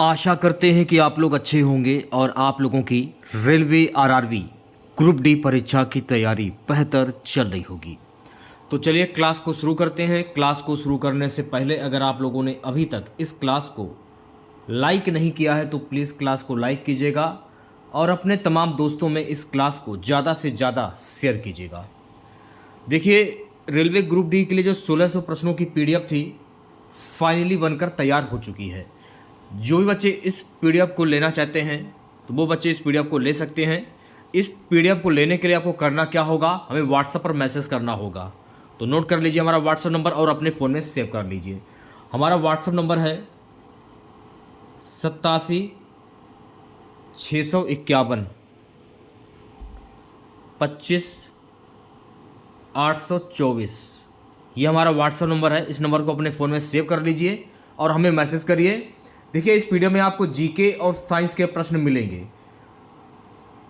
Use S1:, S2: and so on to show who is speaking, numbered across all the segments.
S1: आशा करते हैं कि आप लोग अच्छे होंगे और आप लोगों की रेलवे आरआरबी ग्रुप डी परीक्षा की तैयारी बेहतर चल रही होगी। तो चलिए क्लास को शुरू करते हैं। क्लास को शुरू करने से पहले अगर आप लोगों ने अभी तक इस क्लास को लाइक नहीं किया है तो प्लीज़ क्लास को लाइक कीजिएगा और अपने तमाम दोस्तों में इस क्लास को ज़्यादा से ज़्यादा शेयर कीजिएगा। देखिए, रेलवे ग्रुप डी के लिए जो 1600 प्रश्नों की पीडीएफ थी फाइनली बनकर तैयार हो चुकी है। जो भी बच्चे इस पीडीएफ को लेना चाहते हैं तो वो बच्चे इस पीडीएफ को ले सकते हैं। इस पीडीएफ को लेने के लिए आपको करना क्या होगा, हमें व्हाट्सएप पर मैसेज करना होगा। तो नोट कर लीजिए हमारा व्हाट्सएप नंबर और अपने फ़ोन में सेव कर लीजिए। हमारा व्हाट्सएप नंबर है 87 651 25 824। ये हमारा व्हाट्सएप नंबर है। इस नंबर को अपने फ़ोन में सेव कर लीजिए और हमें मैसेज करिए। देखिए, इस पीडीएफ में आपको जीके और साइंस के प्रश्न मिलेंगे।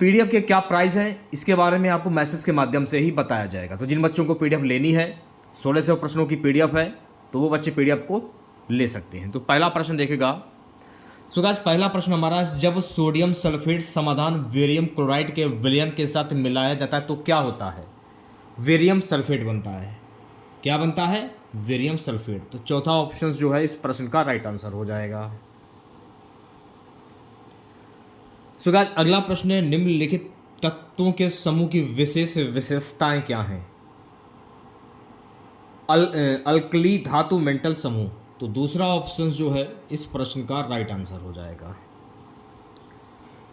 S1: पीडीएफ के क्या प्राइस हैं इसके बारे में आपको मैसेज के माध्यम से ही बताया जाएगा। तो जिन बच्चों को पीडीएफ लेनी है, 1600 प्रश्नों की पीडीएफ है, तो वो बच्चे पीडीएफ को ले सकते हैं। तो पहला प्रश्न देखेगा। सो गाइस, पहला प्रश्न हमारा, जब सोडियम सल्फेट समाधान वेरियम क्लोराइड के विलयन के साथ मिलाया जाता है तो क्या होता है? वेरियम सल्फेट बनता है। क्या बनता है? वेरियम सल्फेट। तो चौथा ऑप्शन जो है इस प्रश्न का राइट आंसर हो जाएगा। सो गाइस, अगला प्रश्न है, निम्नलिखित तत्वों के समूह की विशेष विशेषताएं क्या हैं? अल्कली धातु मेंटल समूह। तो दूसरा ऑप्शन जो है इस प्रश्न का राइट आंसर हो जाएगा।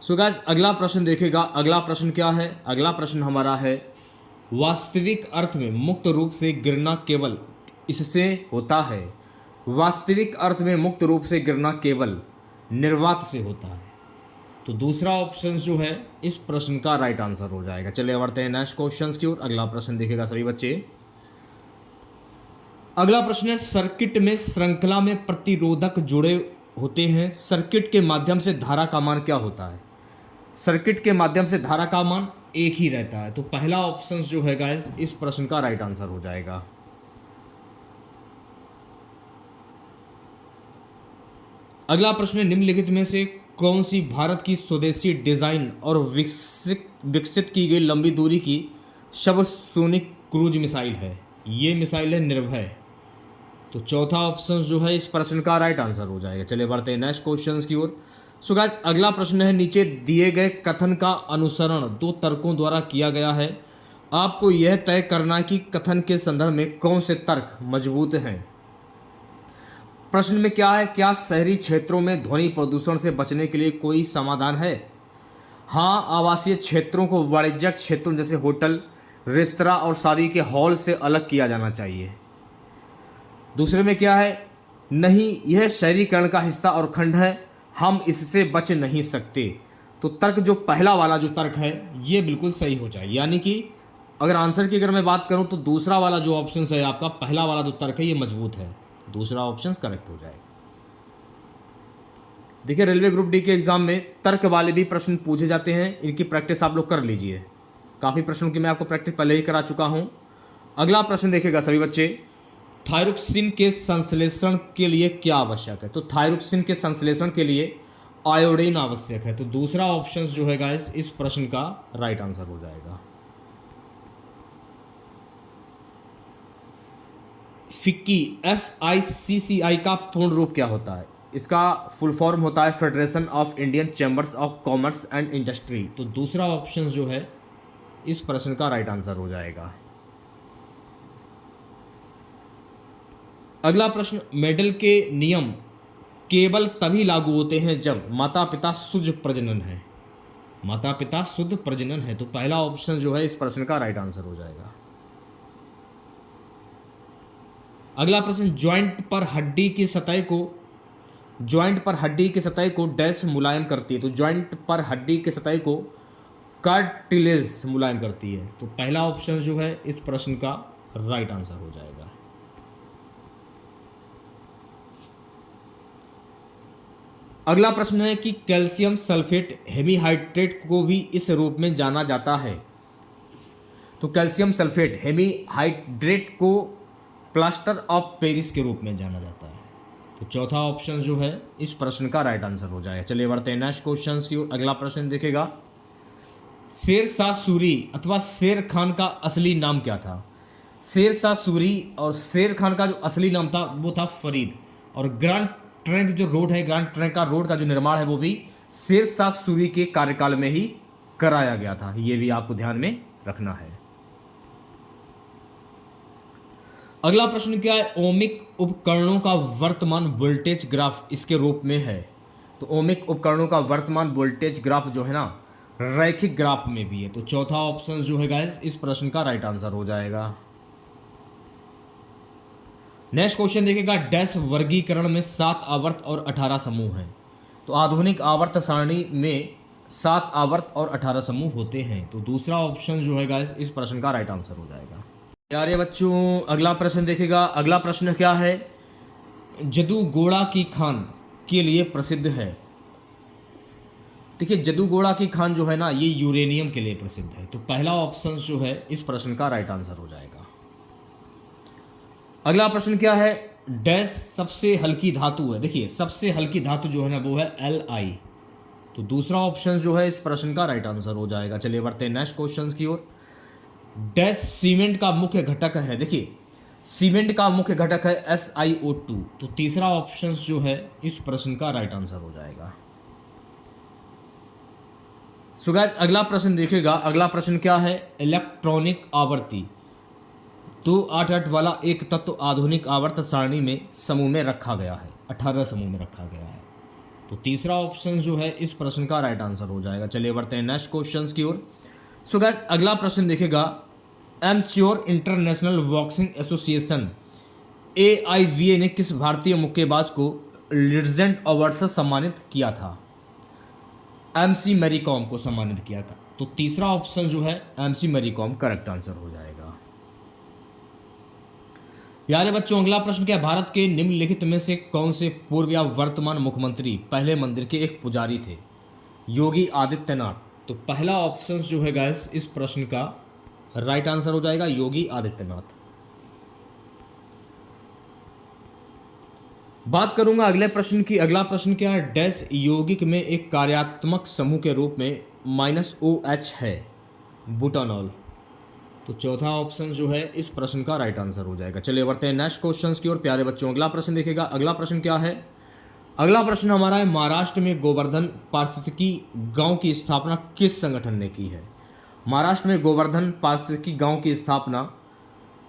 S1: सो गाइस, अगला प्रश्न देखेगा। अगला प्रश्न क्या है? अगला प्रश्न हमारा है, वास्तविक अर्थ में मुक्त रूप से गिरना केवल इससे होता है। वास्तविक अर्थ में मुक्त रूप से गिरना केवल निर्वात से होता है। तो दूसरा ऑप्शन जो है इस प्रश्न का राइट आंसर हो जाएगा। चलिए बढ़ते हैं नेक्स्ट क्वेश्चन की ओर। अगला प्रश्न देखेगा सभी बच्चे। अगला प्रश्न है, सर्किट में श्रृंखला में प्रतिरोधक जुड़े होते हैं, सर्किट के माध्यम से धारा का मान क्या होता है? सर्किट के माध्यम से धारा का मान एक ही रहता है। तो पहला ऑप्शन जो है गाइस इस प्रश्न का राइट आंसर हो जाएगा। अगला प्रश्न है, निम्नलिखित में से कौन सी भारत की स्वदेशी डिजाइन और विकसित की गई लंबी दूरी की सबसोनिक क्रूज मिसाइल है? ये मिसाइल है निर्भय। तो चौथा ऑप्शन जो है इस प्रश्न का राइट आंसर हो जाएगा। चलिए बढ़ते हैं नेक्स्ट क्वेश्चन की ओर। सो गाइस, अगला प्रश्न है, नीचे दिए गए कथन का अनुसरण दो तर्कों द्वारा किया गया है। आपको यह तय करना है कि कथन के संदर्भ में कौन से तर्क मजबूत हैं। प्रश्न में क्या है, क्या शहरी क्षेत्रों में ध्वनि प्रदूषण से बचने के लिए कोई समाधान है? हाँ, आवासीय क्षेत्रों को वाणिज्यिक क्षेत्रों जैसे होटल, रेस्तरां और शादी के हॉल से अलग किया जाना चाहिए। दूसरे में क्या है, नहीं, यह शहरीकरण का हिस्सा और खंड है, हम इससे बच नहीं सकते। तो तर्क जो पहला वाला जो तर्क है ये बिल्कुल सही हो जाए। यानी कि अगर आंसर की मैं बात करूं तो दूसरा वाला जो ऑप्शन है आपका, पहला वाला जो तर्क है ये मजबूत है। दूसरा ऑप्शन करेक्ट हो जाएगा। देखिए, रेलवे ग्रुप डी के एग्जाम में तर्क वाले भी प्रश्न पूछे जाते हैं, इनकी प्रैक्टिस आप लोग कर लीजिए। काफ़ी प्रश्नों की मैं आपको प्रैक्टिस पहले ही करा चुका हूं। अगला प्रश्न देखेगा सभी बच्चे, थायरोक्सिन के संश्लेषण के लिए क्या आवश्यक है? तो थायरोक्सिन के संश्लेषण के लिए आयोडीन आवश्यक है। तो दूसरा ऑप्शन जो है गाइस इस प्रश्न का राइट आंसर हो जाएगा। फिक्की FICCI का पूर्ण रूप क्या होता है? इसका फुल फॉर्म होता है federation of Indian chambers of commerce and industry. तो दूसरा ऑप्शन जो है इस प्रश्न का राइट आंसर हो जाएगा। अगला प्रश्न, मेडल के नियम केवल तभी लागू होते हैं जब माता पिता शुद्ध प्रजनन है। माता पिता शुद्ध प्रजनन है। तो पहला ऑप्शन जो है इस प्रश्न का राइट आंसर हो जाएगा। अगला प्रश्न, ज्वाइंट पर हड्डी की सतह को डैश मुलायम करती है। तो ज्वाइंट पर हड्डी की सतह को कार्टिलेज मुलायम करती है। तो पहला ऑप्शन जो है इस प्रश्न का राइट आंसर हो जाएगा। अगला प्रश्न है कि कैल्शियम सल्फेट हेमीहाइड्रेट को भी इस रूप में जाना जाता है। तो कैल्शियम सल्फेट हेमीहाइड्रेट को प्लास्टर ऑफ पेरिस के रूप में जाना जाता है। तो चौथा ऑप्शन जो है इस प्रश्न का राइट आंसर हो जाएगा। चलिए बढ़ते हैं नेक्स्ट क्वेश्चन की ओर। अगला प्रश्न देखेगा, शेर शाह सूरी अथवा शेर खान का असली नाम क्या था? शेर शाह सूरी और शेर खान का जो असली नाम था वो था फरीद, और ग्रैंड ट्रंक जो रोड है, ग्रैंड ट्रंक का रोड का जो निर्माण है वो भी शेर शाह सूरी के कार्यकाल में ही कराया गया था। ये भी आपको ध्यान में रखना है। अगला प्रश्न क्या है, ओमिक उपकरणों का वर्तमान वोल्टेज ग्राफ इसके रूप में है। तो ओमिक उपकरणों का वर्तमान वोल्टेज ग्राफ जो है ना रैखिक ग्राफ में भी है। तो चौथा ऑप्शन जो है गाइस इस प्रश्न का राइट आंसर हो जाएगा। नेक्स्ट क्वेश्चन देखिएगा, डैश वर्गीकरण में 7 आवर्त और 18 समूह हैं। तो आधुनिक आवर्त सारणी में 7 आवर्त और 18 समूह होते हैं। तो दूसरा ऑप्शन जो है गाइस इस प्रश्न का राइट आंसर हो जाएगा। प्यारे बच्चों अगला प्रश्न देखिएगा। अगला प्रश्न क्या है, जदूगोड़ा की खान के लिए प्रसिद्ध है। देखिए जदूगोड़ा की खान जो है ना ये यूरेनियम के लिए प्रसिद्ध है। तो पहला ऑप्शन जो है इस प्रश्न का राइट आंसर हो जाएगा। अगला प्रश्न क्या है, डैश सबसे हल्की धातु है। देखिए सबसे हल्की धातु जो है ना वो है Li। तो दूसरा ऑप्शन जो है इस प्रश्न का राइट आंसर हो जाएगा। चलिए बढ़ते हैं नेक्स्ट क्वेश्चन की ओर। डैश सीमेंट का मुख्य घटक है। देखिए सीमेंट का मुख्य घटक है SiO2। तो तीसरा ऑप्शन जो है इस प्रश्न का राइट आंसर हो जाएगा। सो गाइस अगला प्रश्न देखिएगा। अगला प्रश्न क्या है, इलेक्ट्रॉनिक आवर्ती 288 वाला एक तत्व आधुनिक आवर्त सारणी में समूह में रखा गया है, 18 समूह में रखा गया है। तो तीसरा ऑप्शन जो है इस प्रश्न का राइट आंसर हो जाएगा। चलिए बढ़ते हैं नेक्स्ट क्वेश्चन की ओर। सो गाइस अगला प्रश्न देखिएगा, एमच्योर इंटरनेशनल बॉक्सिंग एसोसिएशन AIBA ने किस भारतीय मुक्केबाज को लीजेंड अवार्ड से सम्मानित किया था? MC मैरी कॉम को सम्मानित किया था। तो तीसरा ऑप्शन जो है MC Mary Kom correct answer हो जाएगा। प्यारे बच्चों अगला प्रश्न क्या है, भारत के निम्नलिखित में से कौन से पूर्व या वर्तमान मुख्यमंत्री पहले मंदिर के एक पुजारी थे? योगी आदित्यनाथ। तो पहला ऑप्शन जो है गाइस इस प्रश्न का राइट आंसर हो जाएगा, योगी आदित्यनाथ। बात करूंगा अगले प्रश्न की। अगला प्रश्न क्या है, डैश यौगिक में एक कार्यात्मक समूह के रूप में -OH है, बुटानॉल। तो चौथा ऑप्शन जो है इस प्रश्न का राइट आंसर हो जाएगा। चलिए बढ़ते हैं नेक्स्ट क्वेश्चन की ओर। प्यारे बच्चों अगला प्रश्न देखिएगा। अगला प्रश्न क्या है, अगला प्रश्न हमारा है, महाराष्ट्र में गोवर्धन पारिस्थितिकी गांव की स्थापना किस संगठन ने की है? महाराष्ट्र में गोवर्धन पारिस्थितिकी गांव की स्थापना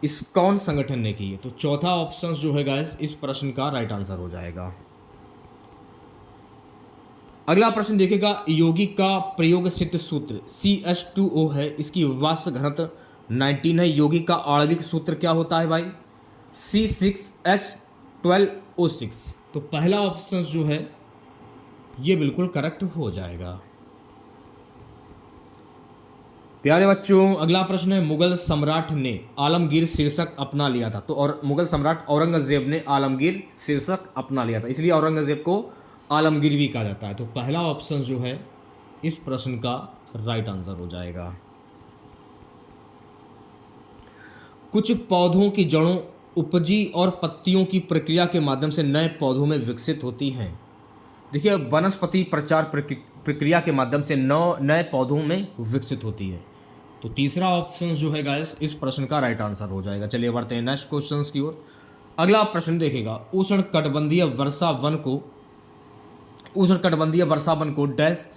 S1: इस कौन संगठन ने की है? तो चौथा ऑप्शन जो है गाइस इस प्रश्न का राइट आंसर हो जाएगा। अगला प्रश्न देखिएगा, यौगिक का प्रयोग सिद्ध सूत्र CH2O है, इसकी वाष्प घनत्व 19 है। यौगिक का आणविक सूत्र क्या होता है भाई? C6H12O6। तो पहला ऑप्शन जो है ये बिल्कुल करेक्ट हो जाएगा। प्यारे बच्चों अगला प्रश्न है, मुगल सम्राट ने आलमगीर शीर्षक अपना लिया था। तो और मुगल सम्राट औरंगजेब ने आलमगीर शीर्षक अपना लिया था, इसलिए औरंगजेब को आलमगीर भी कहा जाता है। तो पहला ऑप्शन जो है इस प्रश्न का राइट आंसर हो जाएगा। कुछ पौधों की जड़ों उपजी और पत्तियों की प्रक्रिया के माध्यम से नए पौधों में विकसित होती हैं। देखिए वनस्पति प्रचार प्रक्रिया के माध्यम से नए पौधों में विकसित होती है। तो तीसरा ऑप्शन जो है गाइस इस प्रश्न का राइट आंसर हो जाएगा। चलिए बढ़ते हैं नेक्स्ट क्वेश्चन की ओर। अगला प्रश्न देखेगा, उष्णकटिबंधीय वर्षा वन को डैश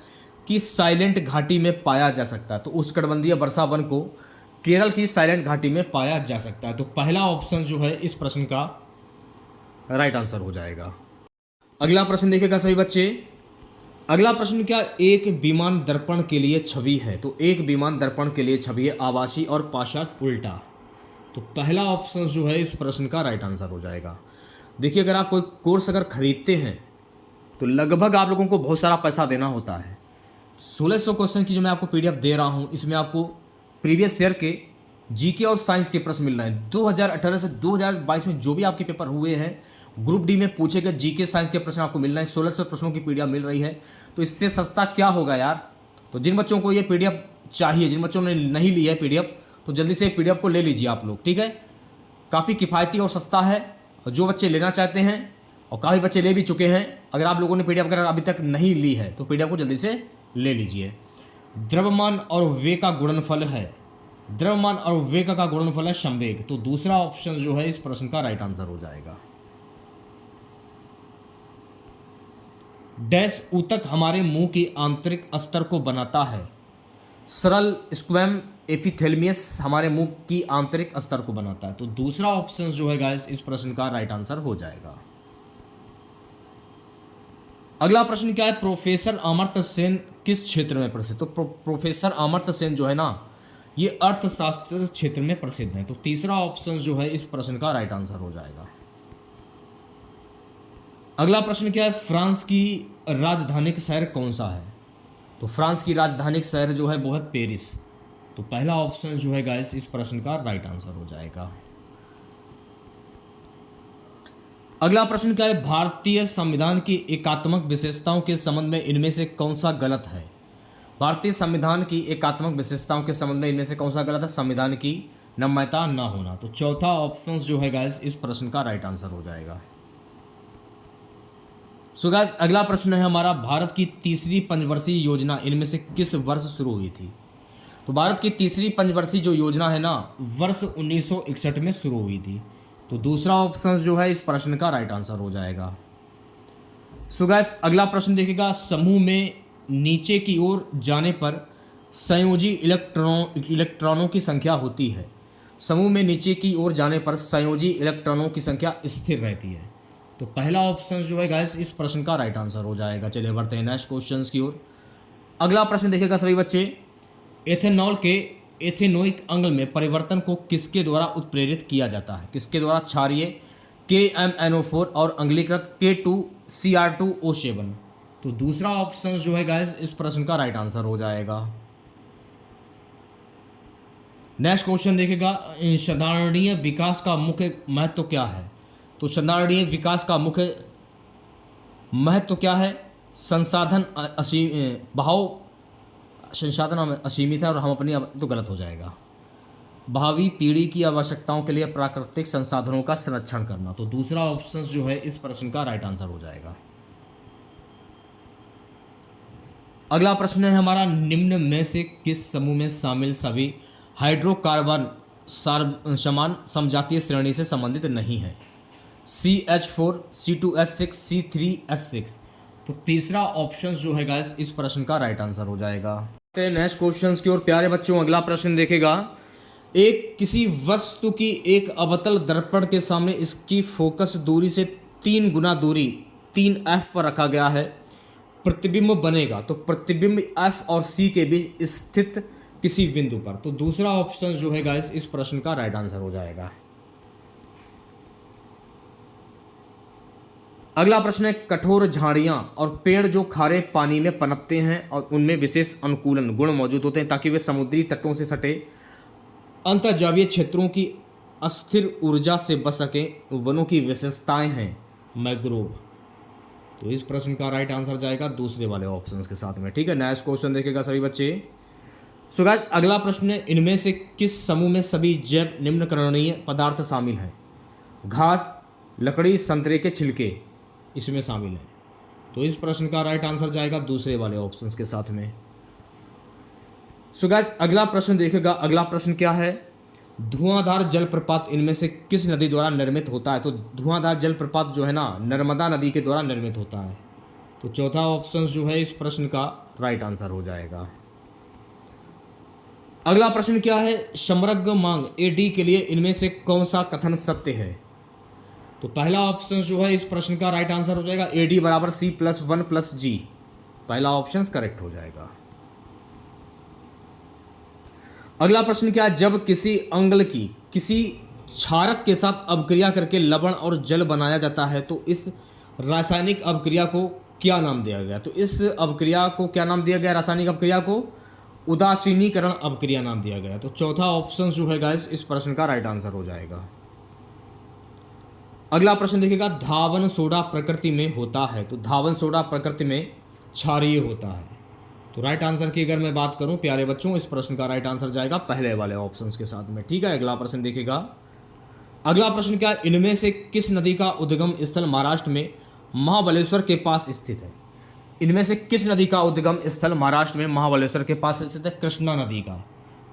S1: की साइलेंट घाटी में पाया जा सकता है। तो उष्णकटिबंधीय वर्षा वन को केरल की साइलेंट घाटी में पाया जा सकता है। तो पहला ऑप्शन जो है इस प्रश्न का राइट आंसर हो जाएगा। अगला प्रश्न देखिएगा सभी बच्चे। अगला प्रश्न क्या, एक विमान दर्पण के लिए छवि है। तो एक विमान दर्पण के लिए छवि है, आभासी और पाश्चात्य उल्टा। तो पहला ऑप्शन जो है इस प्रश्न का राइट आंसर हो जाएगा। देखिए अगर आप कोई कोर्स अगर खरीदते हैं तो लगभग आप लोगों को बहुत सारा पैसा देना होता है। 1600 क्वेश्चन की जो मैं आपको PDF दे रहा हूँ, इसमें आपको प्रीवियस ईयर के GK और साइंस के प्रश्न मिल रहे हैं। 2018 से 2022 में जो भी आपके पेपर हुए हैं, ग्रुप डी में पूछे गए GK साइंस के प्रश्न आपको मिल रहे हैं। 1600 प्रश्नों की PDF मिल रही है। तो इससे सस्ता क्या होगा यार। तो जिन बच्चों को ये PDF चाहिए, जिन बच्चों ने नहीं ली है PDF, तो जल्दी से PDF को ले लीजिए आप लोग, ठीक है। काफ़ी किफ़ायती और सस्ता है। और जो बच्चे लेना चाहते हैं और काफ़ी बच्चे ले भी चुके हैं। अगर आप लोगों ने पीडीएफ अगर अभी तक नहीं ली है तो पीडीएफ को जल्दी से ले लीजिए। द्रव्यमान और वेग का गुणनफल है, द्रव्यमान और वेग का गुणनफल है संवेग। तो दूसरा ऑप्शन जो है इस प्रश्न का राइट आंसर हो जाएगा। डैश ऊतक हमारे मुंह की आंतरिक अस्तर को बनाता है। सरल स्क्वैम एपिथेलमियस हमारे मुंह की आंतरिक अस्तर को बनाता है। तो दूसरा ऑप्शन जो है गाइस इस प्रश्न का राइट आंसर हो जाएगा। अगला प्रश्न क्या है, प्रोफेसर अमर्त्य सेन किस क्षेत्र में प्रसिद्ध? तो प्रोफेसर अमर्त्य सेन जो है ना ये अर्थशास्त्र क्षेत्र में प्रसिद्ध है। तो तीसरा ऑप्शन जो है इस प्रश्न का राइट आंसर हो जाएगा। अगला प्रश्न क्या है, फ्रांस की राजधानी शहर कौन सा है? तो फ्रांस की राजधानी शहर जो है वो है पेरिस। तो पहला ऑप्शन जो है गाइस इस प्रश्न का राइट आंसर हो जाएगा। अगला प्रश्न क्या है, भारतीय संविधान की एकात्मक विशेषताओं के संबंध में इनमें से कौन सा गलत है? भारतीय संविधान की एकात्मक विशेषताओं के संबंध में इनमें से कौन सा गलत है? संविधान की नम्यता न होना। तो चौथा ऑप्शन जो है गाइस इस प्रश्न का राइट आंसर हो जाएगा। सो गाइस अगला प्रश्न है हमारा, भारत की तीसरी पंचवर्षीय योजना इनमें से किस वर्ष शुरू हुई थी? तो भारत की तीसरी पंचवर्षीय जो योजना है ना वर्ष 1961 में शुरू हुई थी। तो दूसरा ऑप्शन जो है इस प्रश्न का राइट आंसर हो जाएगा। सो गाइस अगला प्रश्न देखिएगा, समूह में नीचे की ओर जाने पर संयोजी इलेक्ट्रॉनों की संख्या होती है। समूह में नीचे की ओर जाने पर संयोजी इलेक्ट्रॉनों की संख्या स्थिर रहती है। तो पहला ऑप्शन जो है गाइस इस प्रश्न का राइट आंसर हो जाएगा। चलिए बढ़ते हैं नेक्स्ट क्वेश्चन की ओर। अगला प्रश्न देखिएगा सभी बच्चे, एथेनॉल के एथेनोइक अम्ल में परिवर्तन को किसके द्वारा उत्प्रेरित किया जाता है? किसके द्वारा? क्षारीय KMnO4 और अम्लीकृत K2CR2O7। तो दूसरा ऑप्शन जो है गाइस इस प्रश्न का राइट आंसर हो जाएगा। नेक्स्ट क्वेश्चन देखिएगा, संधारणीय विकास का मुख्य महत्व क्या है? तो संधारणीय विकास का मुख्य महत्व क्या है? संसाधन भाव संसाधन असीमित है और हम अपनी तो गलत हो जाएगा। भावी पीढ़ी की आवश्यकताओं के लिए प्राकृतिक संसाधनों का संरक्षण करना। तो दूसरा ऑप्शन जो है इस प्रश्न का राइट आंसर हो जाएगा। अगला प्रश्न है हमारा, निम्न में से किस समूह में शामिल सभी हाइड्रोकार्बन समान समजातीय श्रेणी से संबंधित नहीं है? CH4 C2S6 C3S6। तो तीसरा ऑप्शन जो है गाइस इस प्रश्न का राइट आंसर हो जाएगा। नेक्स्ट क्वेश्चन की ओर प्यारे बच्चों, अगला प्रश्न देखेगा, एक किसी वस्तु की एक अवतल दर्पण के सामने इसकी फोकस दूरी से 3 गुना दूरी 3F पर रखा गया है, प्रतिबिंब बनेगा। तो प्रतिबिंब F और C के बीच स्थित किसी बिंदु पर। तो दूसरा ऑप्शन जो है गाइस इस प्रश्न का राइट आंसर हो जाएगा। अगला प्रश्न है, कठोर झाड़ियाँ और पेड़ जो खारे पानी में पनपते हैं और उनमें विशेष अनुकूलन गुण मौजूद होते हैं ताकि वे समुद्री तटों से सटे अंतर्जलीय क्षेत्रों की अस्थिर ऊर्जा से बच सकें, वनों की विशेषताएं हैं मैंग्रोव। तो इस प्रश्न का राइट आंसर जाएगा दूसरे वाले ऑप्शन के साथ में। ठीक है, नेक्स्ट क्वेश्चन देखेगा सभी बच्चे। सो गाइस अगला प्रश्न है, इनमें से किस समूह में सभी जैव निम्नकरणीय पदार्थ शामिल हैं? घास, लकड़ी, संतरे के छिलके इसमें शामिल है। तो इस प्रश्न का राइट आंसर जाएगा दूसरे वाले ऑप्शंस के साथ में। सो गाइस अगला प्रश्न देखिएगा, अगला प्रश्न क्या है, धुआंधार जलप्रपात इनमें से किस नदी द्वारा निर्मित होता है? तो धुआंधार जलप्रपात जो है ना नर्मदा नदी के द्वारा निर्मित होता है। तो चौथा ऑप्शन जो है इस प्रश्न का राइट आंसर हो जाएगा। अगला प्रश्न क्या है, समग्र मांग AD के लिए इनमें से कौन सा कथन सत्य है? तो पहला ऑप्शन जो है इस प्रश्न का राइट आंसर हो जाएगा AD बराबर C+1+G। पहला ऑप्शन करेक्ट हो जाएगा। अगला प्रश्न क्या है, जब किसी अम्ल की किसी क्षारक के साथ अपक्रिया करके लवण और जल बनाया जाता है तो इस रासायनिक अपक्रिया को क्या नाम दिया गया? तो इस अपक्रिया को क्या नाम दिया गया? रासायनिक अपक्रिया को उदासीनीकरण अपक्रिया नाम दिया गया। तो चौथा ऑप्शन जो है गाइस इस प्रश्न का राइट आंसर हो जाएगा। अगला प्रश्न देखिएगा, धावन सोडा प्रकृति में होता है? तो धावन सोडा प्रकृति में क्षारीय होता है। तो राइट आंसर की अगर मैं बात करूं प्यारे बच्चों, इस प्रश्न का राइट आंसर जाएगा पहले वाले ऑप्शंस के साथ में। ठीक है, अगला प्रश्न देखिएगा, अगला प्रश्न क्या है, इनमें से किस नदी का उद्गम स्थल महाराष्ट्र में महाबलेश्वर के पास स्थित है? इनमें से किस नदी का उद्गम स्थल महाराष्ट्र में महाबलेश्वर के पास स्थित है? कृष्णा नदी का।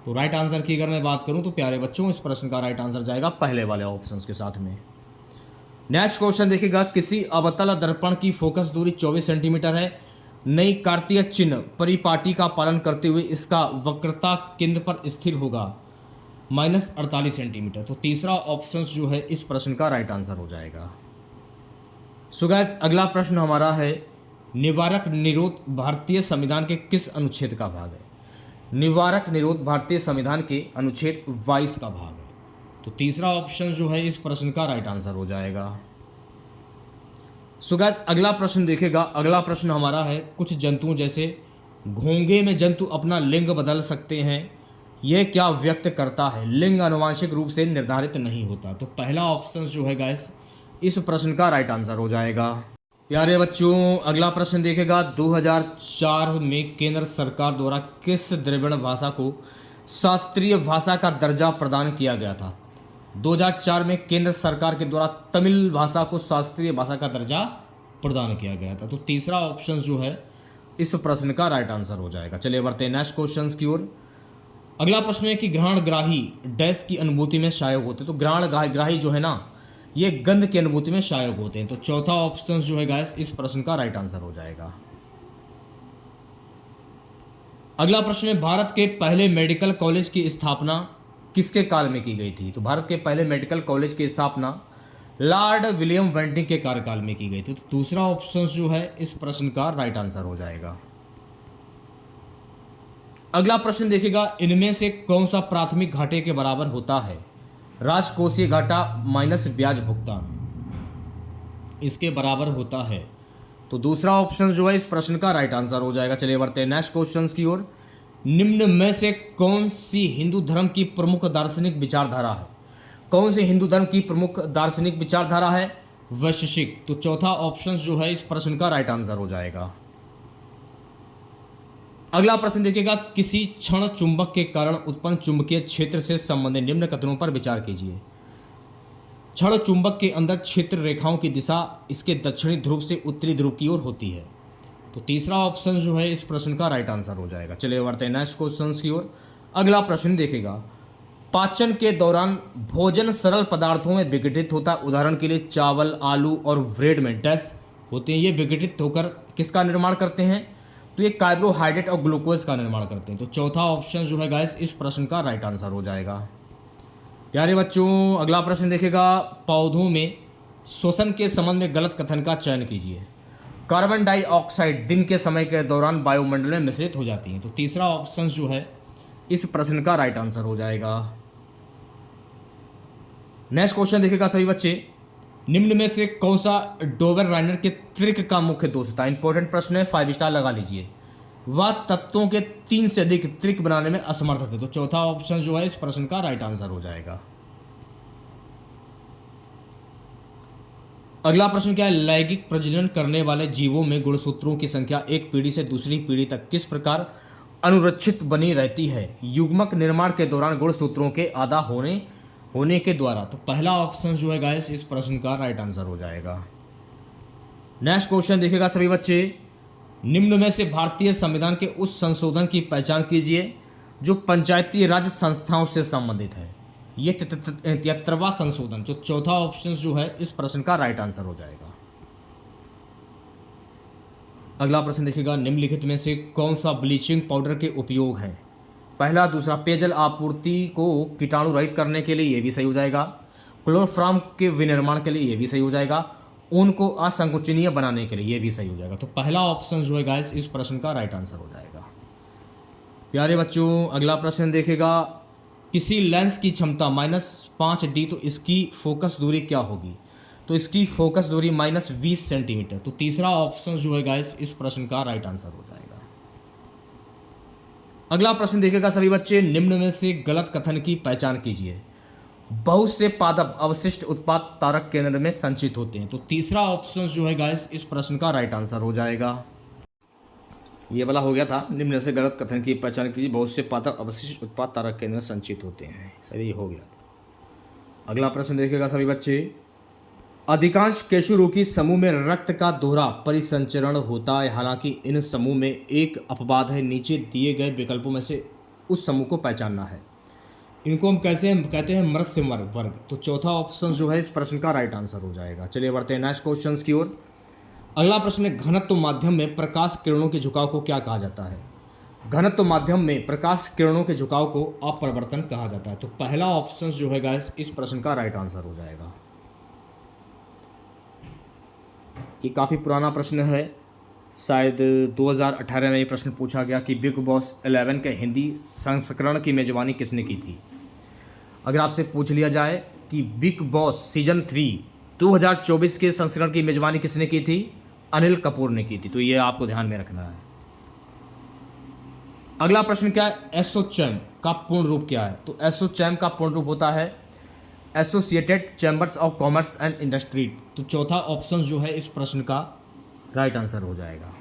S1: तो राइट आंसर की अगर मैं बात करूं तो प्यारे बच्चों इस प्रश्न का राइट आंसर जाएगा पहले वाले ऑप्शन के साथ में। नेक्स्ट क्वेश्चन देखिएगा, किसी अवतल दर्पण की फोकस दूरी 24 सेंटीमीटर है। नई कार्तीय चिन्ह परिपाटी का पालन करते हुए इसका वक्रता केंद्र पर स्थिर होगा -48 सेंटीमीटर। तो तीसरा ऑप्शन जो है इस प्रश्न का राइट आंसर हो जाएगा। सो गाइस अगला प्रश्न हमारा है, निवारक निरोध भारतीय संविधान के किस अनुच्छेद का भाग है? निवारक निरोध भारतीय संविधान के अनुच्छेद 22 का भाग है। तो तीसरा ऑप्शन जो है इस प्रश्न का राइट आंसर हो जाएगा। सो गाइस अगला प्रश्न देखेगा, अगला प्रश्न हमारा है, कुछ जंतुओं जैसे घोंघे में जंतु अपना लिंग बदल सकते हैं, यह क्या व्यक्त करता है? लिंग आनुवांशिक रूप से निर्धारित नहीं होता। तो पहला ऑप्शन जो है गाइस इस प्रश्न का राइट आंसर हो जाएगा। प्यारे बच्चों अगला प्रश्न देखेगा, 2004 में केंद्र सरकार द्वारा किस द्रविड़ भाषा को शास्त्रीय भाषा का दर्जा प्रदान किया गया था? 2004 में केंद्र सरकार के द्वारा तमिल भाषा को शास्त्रीय भाषा का दर्जा प्रदान किया गया था। तो तीसरा ऑप्शन जो है इस प्रश्न का राइट आंसर हो जाएगा। चलिए बढ़ते हैं नेक्स्ट क्वेश्चन की ओर। अगला प्रश्न है कि ग्रहणग्राही डैश की अनुभूति में सहायक होते हैं। तो ग्रहणग्राही जो है ना ये गंध की अनुभूति में सहायक होते हैं। तो चौथा ऑप्शन जो है गाइस इस प्रश्न का राइट आंसर हो जाएगा। अगला प्रश्न है, भारत के पहले मेडिकल कॉलेज की स्थापना किसके काल में की गई थी? तो भारत के पहले मेडिकल कॉलेज की स्थापना लॉर्ड विलियम बेंटिक के कार्यकाल में की गई थी। तो दूसरा ऑप्शन जो है इस प्रश्न का राइट आंसर हो जाएगा। अगला प्रश्न देखिएगा, इनमें से कौन सा प्राथमिक घाटे के बराबर होता है? राजकोषीय घाटा माइनस ब्याज भुगतान इसके बराबर होता है। तो दूसरा ऑप्शन जो है इस प्रश्न का राइट आंसर हो जाएगा। चलिए बढ़ते हैं नेक्स्ट क्वेश्चन की ओर। निम्न में से कौन सी हिंदू धर्म की प्रमुख दार्शनिक विचारधारा है? कौन सी हिंदू धर्म की प्रमुख दार्शनिक विचारधारा है? वैशेषिक। तो चौथा ऑप्शन जो है इस प्रश्न का राइट आंसर हो जाएगा। अगला प्रश्न देखिएगा, किसी क्षण चुंबक के कारण उत्पन्न चुंबकीय क्षेत्र से संबंधित निम्न कथनों पर विचार कीजिए। क्षण चुंबक के अंदर क्षेत्र रेखाओं की दिशा इसके दक्षिणी ध्रुव से उत्तरी ध्रुव की ओर होती है। तो तीसरा ऑप्शन जो है इस प्रश्न का राइट आंसर हो जाएगा। चलिए बढ़ते हैं नेक्स्ट क्वेश्चन की ओर। अगला प्रश्न देखेगा, पाचन के दौरान भोजन सरल पदार्थों में विघटित होता है। उदाहरण के लिए चावल, आलू और ब्रेड में डैश होते हैं। ये विघटित होकर किसका निर्माण करते हैं? तो ये कार्बोहाइड्रेट और ग्लूकोज का निर्माण करते हैं। तो चौथा ऑप्शन जो है गाइस इस प्रश्न का राइट आंसर हो जाएगा। प्यारे बच्चों अगला प्रश्न देखेगा, पौधों में श्वसन के संबंध में गलत कथन का चयन कीजिए। कार्बन डाइऑक्साइड दिन के समय के दौरान वायुमंडल में मिश्रित हो जाती है। तो तीसरा ऑप्शन जो है इस प्रश्न का राइट आंसर हो जाएगा। नेक्स्ट क्वेश्चन देखिएगा सभी बच्चे, निम्न में से कौन सा डोबर राइनर के त्रिक का मुख्य दोष था? इंपॉर्टेंट प्रश्न है, 5 स्टार लगा लीजिए। वह तत्वों के 3 से अधिक त्रिक बनाने में असमर्थ थे। तो चौथा ऑप्शन जो है इस प्रश्न का राइट आंसर हो जाएगा। अगला प्रश्न क्या है, लैंगिक प्रजनन करने वाले जीवों में गुणसूत्रों की संख्या एक पीढ़ी से दूसरी पीढ़ी तक किस प्रकार अनुरक्षित बनी रहती है? युग्मक निर्माण के दौरान गुणसूत्रों के आधा होने के द्वारा। तो पहला ऑप्शन जो है गाइस इस प्रश्न का राइट आंसर हो जाएगा। नेक्स्ट क्वेश्चन देखिएगा सभी बच्चे, निम्न में से भारतीय संविधान के उस संशोधन की पहचान कीजिए जो पंचायती राज संस्थाओं से संबंधित है। ये 73वां संशोधन। जो चौथा ऑप्शन जो है इस प्रश्न का राइट आंसर हो जाएगा। अगला प्रश्न देखिएगा, निम्नलिखित में से कौन सा ब्लीचिंग पाउडर के उपयोग हैं? पहला, दूसरा, पेयजल आपूर्ति को कीटाणु रहित करने के लिए ये भी सही हो जाएगा। क्लोरोफॉर्म के विनिर्माण के लिए ये भी सही हो जाएगा। ऊन को असंकुचनीय बनाने के लिए ये भी सही हो जाएगा। तो पहला ऑप्शन जो है गाइस इस प्रश्न का राइट आंसर हो जाएगा। प्यारे बच्चों अगला प्रश्न देखेगा, किसी लेंस की क्षमता -5D तो इसकी फोकस दूरी क्या होगी? तो इसकी फोकस दूरी -20 सेंटीमीटर। तो तीसरा ऑप्शन जो है गाइस इस प्रश्न का राइट आंसर हो जाएगा। अगला प्रश्न देखेगा सभी बच्चे, निम्न में से गलत कथन की पहचान कीजिए। बहुत से पादप अवशिष्ट उत्पाद तारक केंद्र में संचित होते हैं। तो तीसरा ऑप्शन जो है गाइस इस प्रश्न का राइट आंसर हो जाएगा। ये वाला हो गया था, निम्न से गलत कथन की पहचान कीजिए। बहुत से पादप अवशिष्ट उत्पाद तारक केंद्र में संचित होते हैं। सही हो गया। अगला प्रश्न देखिएगा सभी बच्चे। अधिकांश केशुरोगी समूह में रक्त का दोहरा परिसंचरण होता है, हालांकि इन समूह में एक अपवाद है। नीचे दिए गए विकल्पों में से उस समूह को पहचानना है। इनको हम कहते हैं मत्स्य वर्ग। तो चौथा ऑप्शन जो है इस प्रश्न का राइट आंसर हो जाएगा। चलिए बढ़ते हैं नेक्स्ट क्वेश्चन की ओर। अगला प्रश्न है, घनत्व माध्यम में प्रकाश किरणों के झुकाव को क्या कहा जाता है? घनत्व माध्यम में प्रकाश किरणों के झुकाव को अपवर्तन कहा जाता है। तो पहला ऑप्शन जो है गाइस इस प्रश्न का राइट आंसर हो जाएगा। ये काफ़ी पुराना प्रश्न है, शायद 2018 में ये प्रश्न पूछा गया कि बिग बॉस 11 के हिंदी संस्करण की मेजबानी किसने की थी। अगर आपसे पूछ लिया जाए कि बिग बॉस सीजन 3 2024 के संस्करण की मेजबानी किसने की थी, अनिल कपूर ने की थी। तो ये आपको ध्यान में रखना है। अगला प्रश्न क्या है, एसोचैम का पूर्ण रूप क्या है? तो एसोचैम का पूर्ण रूप होता है associated chambers of commerce and industry. तो चौथा ऑप्शन जो है इस प्रश्न का राइट आंसर हो जाएगा।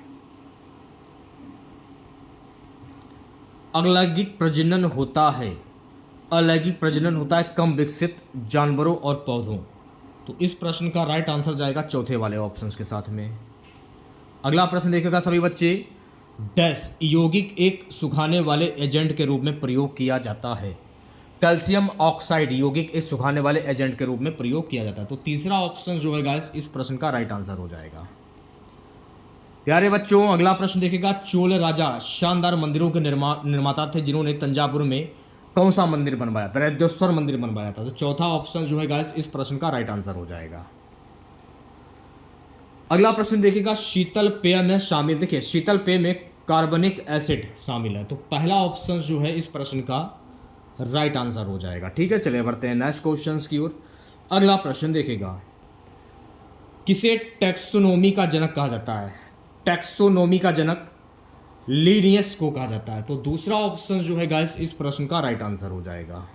S1: अलैंगिक प्रजनन होता है, अलैंगिक प्रजनन होता है कम विकसित जानवरों और पौधों। तो इस प्रश्न का राइट आंसर जाएगा चौथे वाले ऑप्शन के साथ में। अगला प्रश्न देखेगा सभी बच्चे, डैश यौगिक एक सुखाने वाले एजेंट के रूप में प्रयोग किया जाता है। कैल्शियम ऑक्साइड यौगिक एक सुखाने वाले एजेंट के रूप में प्रयोग किया जाता है। तो तीसरा ऑप्शन जो है गाइस इस प्रश्न का राइट आंसर हो जाएगा। प्यारे बच्चों अगला प्रश्न देखेगा, चोल राजा शानदार मंदिरों के निर्माता थे जिन्होंने तंजावुर में कौन सा मंदिर बनवाया? बृहदेश्वर मंदिर बनवाया था। तो चौथा ऑप्शन जो है गाइस इस प्रश्न का राइट आंसर हो जाएगा। अगला प्रश्न देखिएगा, शीतल पेय में शामिल, देखिए शीतल पेय में कार्बनिक एसिड शामिल है। तो पहला ऑप्शन जो है इस प्रश्न का राइट आंसर हो जाएगा। ठीक है, चलिए बढ़ते हैं नेक्स्ट क्वेश्चन की ओर। अगला प्रश्न देखिएगा, किसे टैक्सोनॉमी का जनक कहा जाता है? टैक्सोनॉमी का जनक लिनियस को कहा जाता है। तो दूसरा ऑप्शन जो है गाइस इस प्रश्न का राइट आंसर हो जाएगा।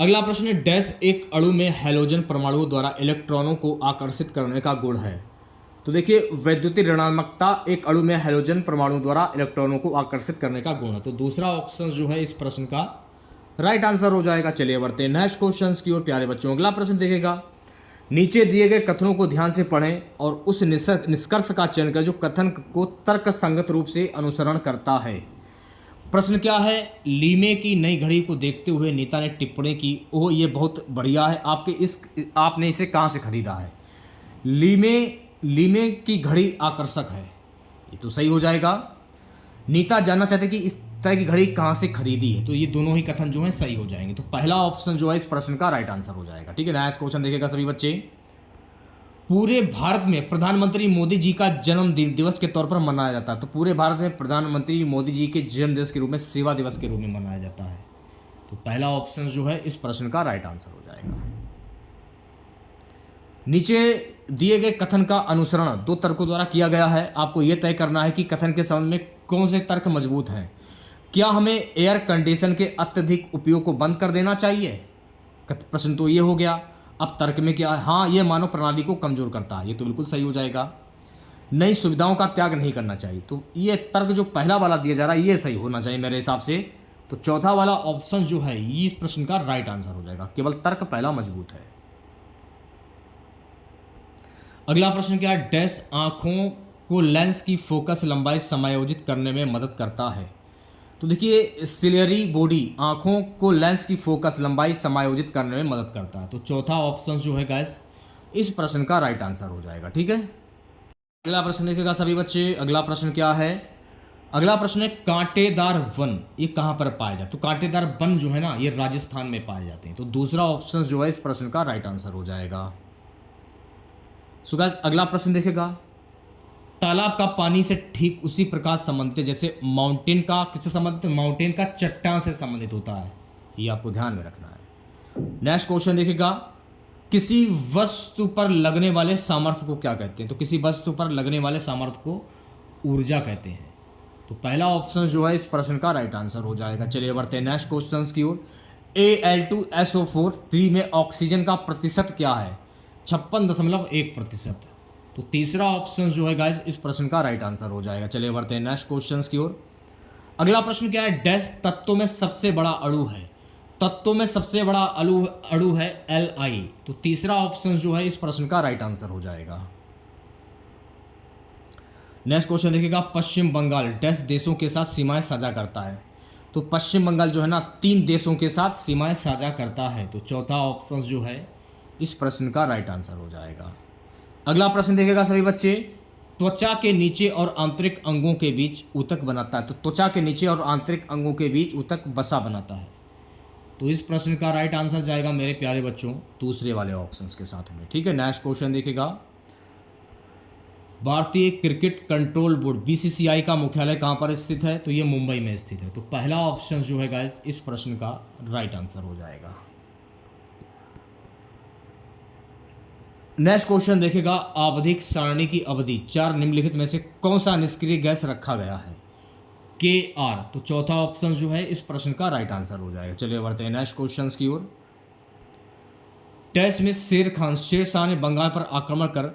S1: अगला प्रश्न है, डैश एक अणु में हैलोजन परमाणुओं द्वारा इलेक्ट्रॉनों को आकर्षित करने का गुण है। तो देखिए वैद्युतीय ऋणात्मकता एक अणु में हैलोजन परमाणु द्वारा इलेक्ट्रॉनों को आकर्षित करने का गुण है। तो दूसरा ऑप्शन जो है इस प्रश्न का राइट आंसर हो जाएगा। चलिए बढ़ते हैं नेक्स्ट क्वेश्चन की ओर। प्यारे बच्चों अगला प्रश्न देखेगा, नीचे दिए गए कथनों को ध्यान से पढ़ें और उस निष्कर्ष का चयन करें जो कथन को तर्क संगत रूप से अनुसरण करता है। प्रश्न क्या है, लीमे की नई घड़ी को देखते हुए नीता ने टिप्पणी की, ओह ये बहुत बढ़िया है, आपने इसे कहाँ से खरीदा है? लीमे की घड़ी आकर्षक है, ये तो सही हो जाएगा। नीता जानना चाहते कि इस तरह की घड़ी कहाँ से खरीदी है। तो ये दोनों ही कथन जो है सही हो जाएंगे। तो पहला ऑप्शन जो है इस प्रश्न का राइट आंसर हो जाएगा। ठीक है, नेक्स्ट क्वेश्चन देखिएगा सभी बच्चे, पूरे भारत में प्रधानमंत्री मोदी जी का जन्म दिवस के तौर पर मनाया जाता है। तो पूरे भारत में प्रधानमंत्री मोदी जी के जन्म दिवस के रूप में सेवा दिवस के रूप में मनाया जाता है। तो पहला ऑप्शन जो है इस प्रश्न का राइट आंसर हो जाएगा। नीचे दिए गए कथन का अनुसरण दो तर्कों द्वारा किया गया है। आपको यह तय करना है कि कथन के संबंध में कौन से तर्क मजबूत हैं। क्या हमें एयर कंडीशन के अत्यधिक उपयोग को बंद कर देना चाहिए? प्रश्न तो ये हो गया। अब तर्क में क्या है, हाँ ये मानव प्रणाली को कमजोर करता है, ये तो बिल्कुल सही हो जाएगा। नई सुविधाओं का त्याग नहीं करना चाहिए, तो ये तर्क जो पहला वाला दिया जा रहा है ये सही होना चाहिए मेरे हिसाब से। तो चौथा वाला ऑप्शन जो है ये इस प्रश्न का राइट आंसर हो जाएगा, केवल तर्क पहला मजबूत है। अगला प्रश्न क्या है, डैश आंखों को लेंस की फोकस लंबाई समायोजित करने में मदद करता है। तो देखिए सिलियरी बॉडी आंखों को लेंस की फोकस लंबाई समायोजित करने में मदद करता है। तो चौथा ऑप्शन जो है गैस इस प्रश्न का राइट आंसर हो जाएगा। ठीक है, अगला प्रश्न देखिएगा सभी बच्चे। अगला प्रश्न क्या है, अगला प्रश्न है कांटेदार वन ये कहाँ पर पाया जाए। तो कांटेदार वन जो है ना ये राजस्थान में पाए जाते हैं। तो दूसरा ऑप्शन जो है इस प्रश्न का राइट आंसर हो जाएगा। सो गाइस अगला प्रश्न देखेगा, तालाब का पानी से ठीक उसी प्रकार संबंधित है जैसे माउंटेन का किससे संबंधित है, माउंटेन का चट्टान से संबंधित होता है, ये आपको ध्यान में रखना है। नेक्स्ट क्वेश्चन देखेगा, किसी वस्तु पर लगने वाले सामर्थ्य को क्या कहते हैं। तो किसी वस्तु पर लगने वाले सामर्थ्य को ऊर्जा कहते हैं। तो पहला ऑप्शन जो है इस प्रश्न का राइट आंसर हो जाएगा। चलिए बढ़ते हैं नेक्स्ट क्वेश्चन की ओर। Al2SO4 3 में ऑक्सीजन का प्रतिशत क्या है, 56.1%। तो तीसरा ऑप्शन जो है गाइस इस प्रश्न का राइट आंसर हो जाएगा। चलिए बढ़ते हैं नेक्स्ट क्वेश्चन की ओर। अगला प्रश्न क्या है, डैश तत्वों में सबसे बड़ा अणु है, तत्वों में सबसे बड़ा अणु है Li। तो तीसरा ऑप्शन जो है इस प्रश्न का राइट आंसर हो जाएगा। नेक्स्ट क्वेश्चन देखिएगा, पश्चिम बंगाल डैश देशों के साथ सीमाएं साझा करता है। तो पश्चिम बंगाल जो है ना 3 देशों के साथ सीमाएं साझा करता है। तो चौथा ऑप्शन जो है इस प्रश्न का राइट आंसर हो जाएगा। अगला प्रश्न देखिएगा सभी बच्चे, त्वचा के नीचे और आंतरिक अंगों के बीच ऊतक बनाता है। तो त्वचा के नीचे और आंतरिक अंगों के बीच ऊतक बसा बनाता है। तो इस प्रश्न का राइट आंसर जाएगा मेरे प्यारे बच्चों दूसरे वाले ऑप्शंस के साथ में। ठीक है, नेक्स्ट क्वेश्चन देखिएगा, भारतीय क्रिकेट कंट्रोल बोर्ड BCCI का मुख्यालय कहाँ पर स्थित है। तो ये मुंबई में स्थित है। तो पहला ऑप्शन जो है गाइस इस प्रश्न का राइट आंसर हो जाएगा। नेक्स्ट क्वेश्चन देखिएगा, आवधिक सारणी की अवधि 4 निम्नलिखित में से कौन सा निष्क्रिय गैस रखा गया है। KR। तो चौथा ऑप्शन जो है इस प्रश्न का राइट आंसर हो जाएगा। चलिए बढ़ते हैं नेक्स्ट क्वेश्चन की ओर। टेस्ट में शेरशाह ने बंगाल पर आक्रमण कर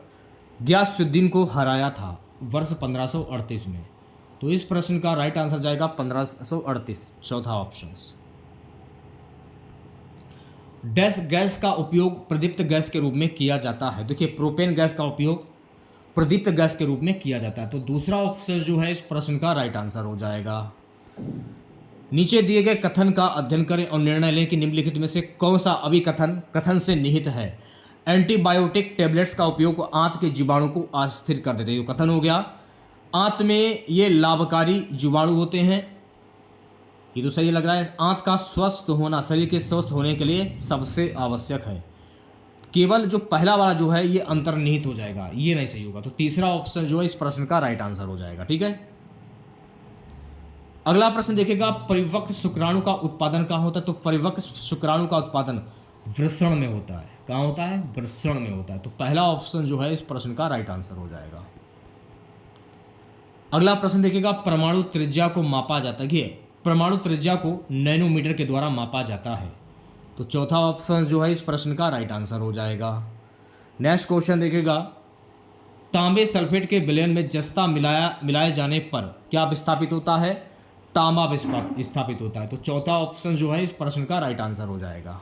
S1: गयासुद्दीन को हराया था वर्ष 1538 में। तो इस प्रश्न का राइट आंसर जाएगा 1538, चौथा ऑप्शन। डैश गैस का उपयोग प्रदीप्त गैस के रूप में किया जाता है। देखिए, प्रोपेन गैस का उपयोग प्रदीप्त गैस के रूप में किया जाता है। तो दूसरा ऑप्शन जो है इस प्रश्न का राइट आंसर हो जाएगा। नीचे दिए गए कथन का अध्ययन करें और निर्णय लें कि निम्नलिखित में से कौन सा अभिकथन कथन से निहित है। एंटीबायोटिक टेबलेट्स का उपयोग आंत के जीवाणु को अस्थिर कर देते हैं। कथन हो गया, आंत में ये लाभकारी जीवाणु होते हैं। ये तो सही लग रहा है। आंत का स्वस्थ होना शरीर के स्वस्थ होने के लिए सबसे आवश्यक है। केवल जो पहला वाला जो है ये अंतर्निहित हो जाएगा, ये नहीं सही होगा। तो तीसरा ऑप्शन जो है इस प्रश्न का राइट आंसर हो जाएगा। ठीक है, अगला प्रश्न देखिएगा, परिपक्व शुक्राणु का उत्पादन कहाँ होता है। तो परिपक्व शुक्राणु का उत्पादन वृषण में होता है। कहाँ होता है? वृषण में होता है। तो पहला ऑप्शन जो है इस प्रश्न का राइट आंसर हो जाएगा। अगला प्रश्न देखिएगा, परमाणु त्रिज्या को मापा जाता है। परमाणु त्रिज्या को नैनोमीटर के द्वारा मापा जाता है। तो चौथा ऑप्शन जो है इस प्रश्न का राइट आंसर हो जाएगा। नेक्स्ट क्वेश्चन देखिएगा, तांबे सल्फेट के विलयन में जस्ता मिलाए जाने पर क्या विस्थापित होता है। तांबा विस्थापित होता है। तो चौथा ऑप्शन जो है इस प्रश्न का राइट आंसर हो जाएगा।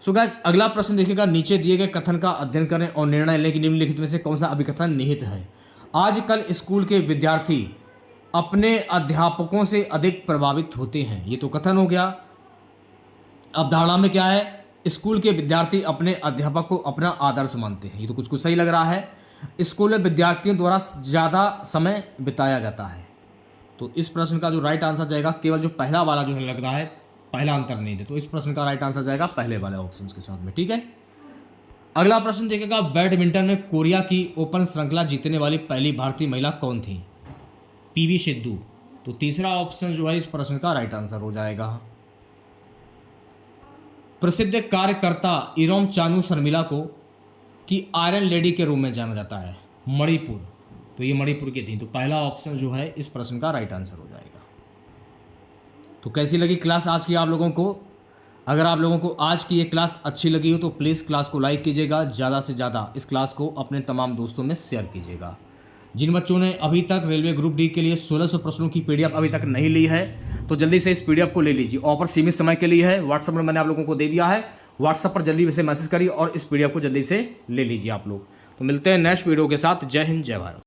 S1: सो गाइस, अगला प्रश्न देखिएगा, नीचे दिए गए कथन का अध्ययन करें और निर्णय लें कि निम्नलिखित में से कौन सा अभिकथन निहित है। आजकल स्कूल के विद्यार्थी अपने अध्यापकों से अधिक प्रभावित होते हैं। ये तो कथन हो गया। अवधारणा में क्या है? स्कूल के विद्यार्थी अपने अध्यापक को अपना आदर्श मानते हैं। ये तो कुछ सही लग रहा है। स्कूल में विद्यार्थियों द्वारा ज़्यादा समय बिताया जाता है। तो इस प्रश्न का जो राइट आंसर जाएगा, केवल जो पहला वाला जो है लग रहा है पहला अंतर नहीं दे, तो इस प्रश्न का राइट आंसर जाएगा पहले वाले ऑप्शन के साथ में। ठीक है, अगला प्रश्न देखिएगा, बैडमिंटन में कोरिया की ओपन श्रृंखला जीतने वाली पहली भारतीय महिला कौन थी। PV सिद्धू। तो तीसरा ऑप्शन जो है इस प्रश्न का राइट आंसर हो जाएगा। प्रसिद्ध कार्यकर्ता इरोम चानू शर्मिला को की आयरन लेडी के रूप में जाना जाता है। मणिपुर। तो ये मणिपुर की थी। तो पहला ऑप्शन जो है इस प्रश्न का राइट आंसर हो जाएगा। तो कैसी लगी क्लास आज की आप लोगों को? अगर आप लोगों को आज की ये क्लास अच्छी लगी हो तो प्लीज़ क्लास को लाइक कीजिएगा, ज़्यादा से ज़्यादा इस क्लास को अपने तमाम दोस्तों में शेयर कीजिएगा। जिन बच्चों ने अभी तक रेलवे ग्रुप डी के लिए 1600 प्रश्नों की PDF अभी तक नहीं ली है तो जल्दी से इस PDF को ले लीजिए। ऑफर सीमित समय के लिए है। व्हाट्सएप में मैंने आप लोगों को दे दिया है। व्हाट्सएप पर जल्दी से मैसेज करिए और इस PDF को जल्दी से ले लीजिए आप लोग। तो मिलते हैं नेक्स्ट वीडियो के साथ। जय हिंद, जय भारत।